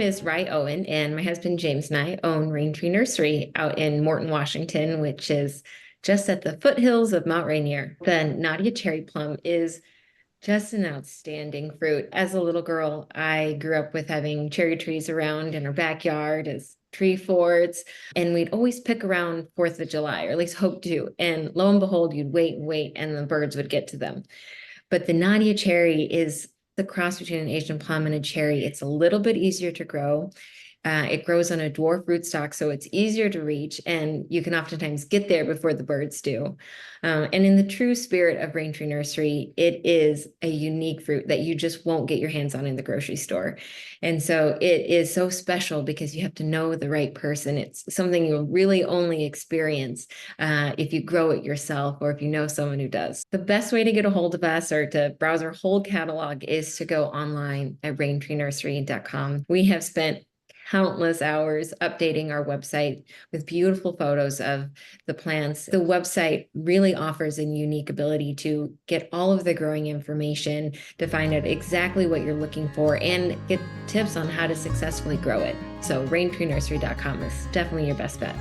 is Rye Owen, and my husband James and I own Rain Tree Nursery out in Morton, Washington, which is just at the foothills of Mount Rainier. The Nadia Cherry Plum is just an outstanding fruit. As a little girl, I grew up with having cherry trees around in our backyard as tree forts, and we'd always pick around 4th of July, or at least hope to. And lo and behold, you'd wait and wait, and the birds would get to them. But the Nadia cherry is the cross between an Asian plum and a cherry. It's a little bit easier to grow. It grows on a dwarf rootstock, so it's easier to reach, and you can oftentimes get there before the birds do. And in the true spirit of Rain Tree Nursery, it is a unique fruit that you just won't get your hands on in the grocery store. And so it is so special because you have to know the right person. It's something you'll really only experience if you grow it yourself or if you know someone who does. The best way to get a hold of us or to browse our whole catalog is to go online at raintreenursery.com. We have spent countless hours updating our website with beautiful photos of the plants. The website really offers a unique ability to get all of the growing information, to find out exactly what you're looking for, and get tips on how to successfully grow it. So raintreenursery.com is definitely your best bet.